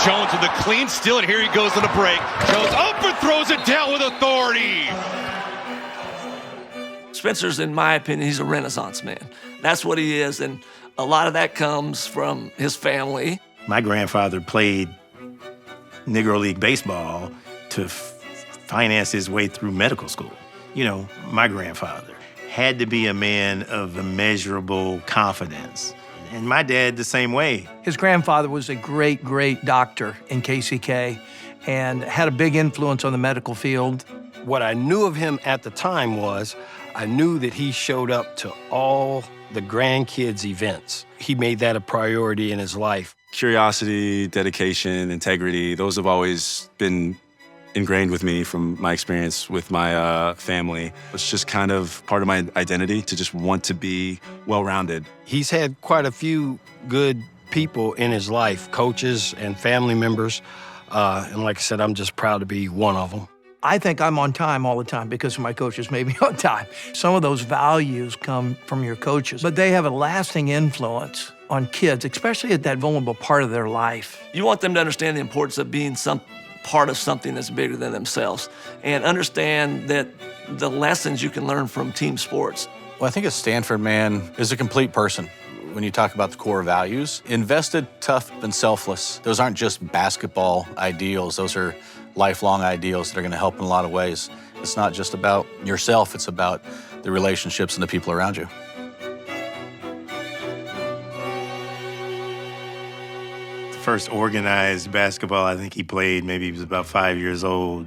Jones with a clean steal, and here he goes on the break. Jones up and throws it down with authority. Spencer's, in my opinion, he's a Renaissance man. That's what he is, and a lot of that comes from his family. My grandfather played Negro League baseball to finance his way through medical school. You know, my grandfather had to be a man of immeasurable confidence. And my dad the same way. His grandfather was a great, great doctor in KCK and had a big influence on the medical field. What I knew of him at the time was I knew that he showed up to all the grandkids' events. He made that a priority in his life. Curiosity, dedication, integrity, those have always been ingrained with me from my experience with my family. It's just kind of part of my identity to just want to be well-rounded. He's had quite a few good people in his life, coaches and family members. And like I said, I'm just proud to be one of them. I think I'm on time all the time because my coaches made me on time. Some of those values come from your coaches, but they have a lasting influence on kids, especially at that vulnerable part of their life. You want them to understand the importance of being part of something that's bigger than themselves and understand that the lessons you can learn from team sports. Well, I think a Stanford man is a complete person. When you talk about the core values, invested, tough, and selfless. Those aren't just basketball ideals. Those are lifelong ideals that are going to help in a lot of ways. It's not just about yourself. It's about the relationships and the people around you. First organized basketball I think he played, maybe he was about 5 years old,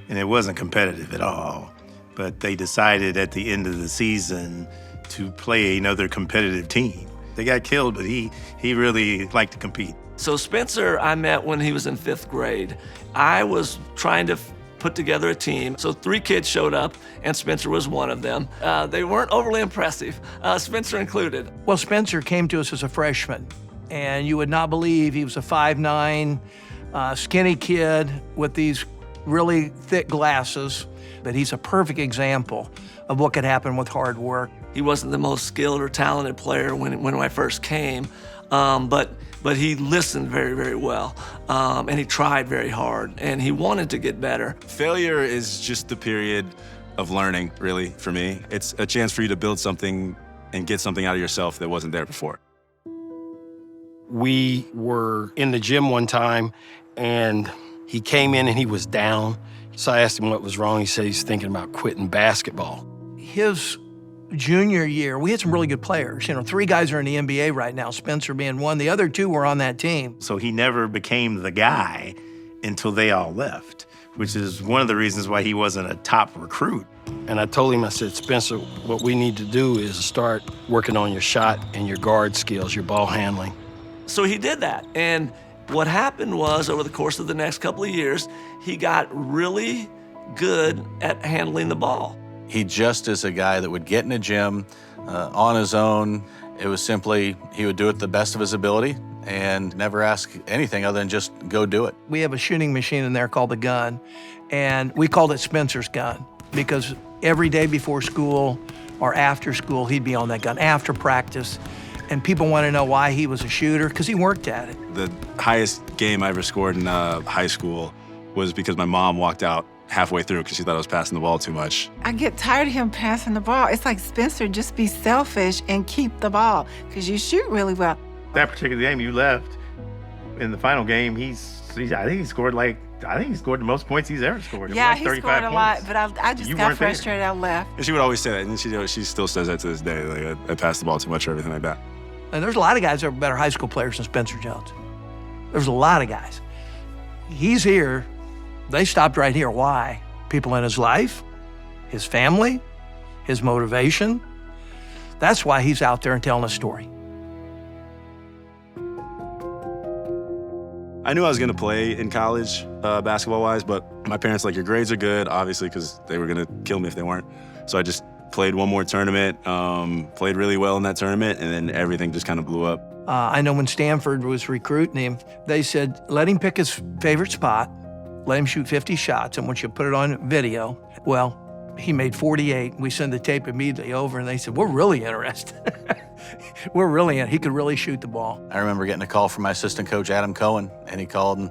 and it wasn't competitive at all. But they decided at the end of the season to play another competitive team. They got killed, but he really liked to compete. So Spencer, I met when he was in 5th grade. I was trying to put together a team. So 3 kids showed up, and Spencer was one of them. They weren't overly impressive, Spencer included. Well, Spencer came to us as a freshman, and you would not believe he was a 5'9", skinny kid with these really thick glasses, but he's a perfect example of what could happen with hard work. He wasn't the most skilled or talented player when I first came, but he listened very, very well, and he tried very hard, and he wanted to get better. Failure is just the period of learning, really, for me. It's a chance for you to build something and get something out of yourself that wasn't there before. We were in the gym one time, and he came in and he was down. So I asked him what was wrong. He said he's thinking about quitting basketball. His junior year, we had some really good players. You know, 3 guys are in the NBA right now, Spencer being one. The other 2 were on that team. So he never became the guy until they all left, which is one of the reasons why he wasn't a top recruit. And I told him, I said, Spencer, what we need to do is start working on your shot and your guard skills, your ball handling. So he did that, and what happened was, over the course of the next couple of years, he got really good at handling the ball. He just is a guy that would get in a gym on his own. It was simply, he would do it the best of his ability and never ask anything other than just go do it. We have a shooting machine in there called the gun, and we called it Spencer's gun because every day before school or after school, he'd be on that gun, after practice. And people want to know why he was a shooter, because he worked at it. The highest game I ever scored in high school was because my mom walked out halfway through because she thought I was passing the ball too much. I get tired of him passing the ball. It's like, Spencer, just be selfish and keep the ball, because you shoot really well. That particular game you left, in the final game, I think he scored the most points he's ever scored. Yeah, like he 35 scored a points. lot, but I just got frustrated. I left. And she would always say that, and she still says that to this day. Like, I passed the ball too much or everything like that. And there's a lot of guys that are better high school players than Spencer Jones. There's a lot of guys. He's here. They stopped right here. Why? People in his life, his family, his motivation. That's why he's out there and telling a story. I knew I was going to play in college, basketball-wise, but my parents like, your grades are good, obviously, because they were going to kill me if they weren't. So I just played one more tournament, played really well in that tournament, and then everything just kind of blew up. I know when Stanford was recruiting him, they said, let him pick his favorite spot, let him shoot 50 shots, and once you put it on video, well, He made 48. We send the tape immediately over, and they said, we're really interested. We're really in. He could really shoot the ball. I remember getting a call from my assistant coach, Adam Cohen, and he called and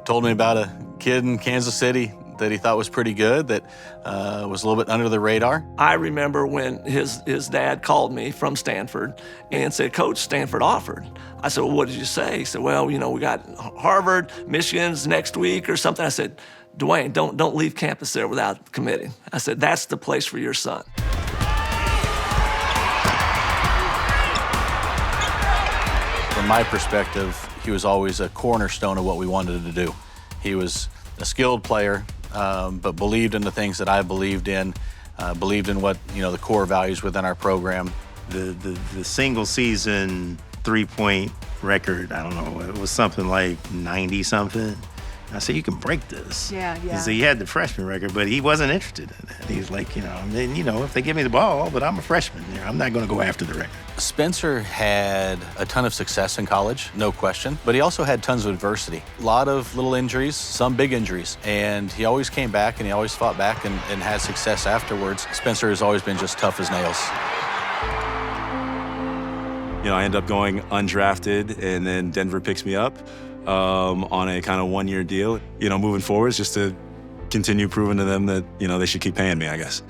told me about a kid in Kansas City that he thought was pretty good, that was a little bit under the radar. I remember when his dad called me from Stanford and said, Coach, Stanford offered. I said, well, what did you say? He said, well, we got Harvard, Michigan's next week or something. I said, Dwayne, don't leave campus there without committing. I said, that's the place for your son. From my perspective, he was always a cornerstone of what we wanted to do. He was a skilled player, but believed in the things that I believed in what, the core values within our program. The single season three-point record, I don't know, it was something like 90-something. I said, you can break this. Yeah. He had the freshman record, but he wasn't interested in that. He's like, if they give me the ball, but I'm a freshman, I'm not going to go after the record. Spencer had a ton of success in college, no question, but he also had tons of adversity. A lot of little injuries, some big injuries, and he always came back and he always fought back and had success afterwards. Spencer has always been just tough as nails. I end up going undrafted, and then Denver picks me up on a kind of one-year deal. Moving forward, just to continue proving to them that, they should keep paying me, I guess.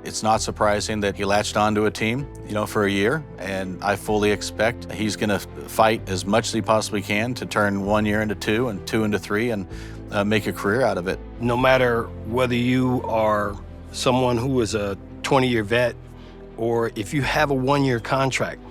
It's not surprising that he latched onto a team, for a year, and I fully expect he's going to fight as much as he possibly can to turn 1 year into 2 and 2 into 3 and make a career out of it. No matter whether you are someone who is a 20-year vet or if you have a 1-year contract,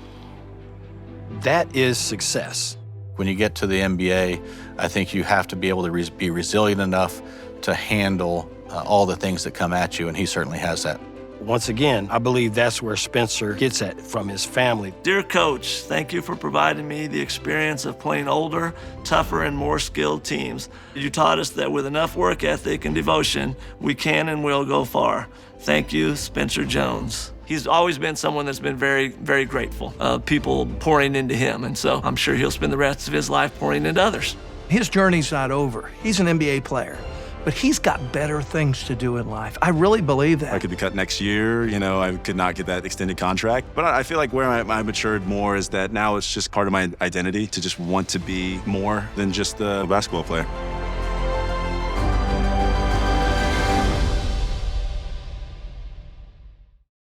that is success. When you get to the NBA, I think you have to be able to be resilient enough to handle all the things that come at you, and he certainly has that. Once again, I believe that's where Spencer gets at from his family. Dear Coach, thank you for providing me the experience of playing older, tougher, and more skilled teams. You taught us that with enough work ethic and devotion, we can and will go far. Thank you, Spencer Jones. He's always been someone that's been very, very grateful of people pouring into him, and so I'm sure he'll spend the rest of his life pouring into others. His journey's not over. He's an NBA player, but he's got better things to do in life. I really believe that. I could be cut next year, I could not get that extended contract. But I feel like where I matured more is that now it's just part of my identity to just want to be more than just a basketball player.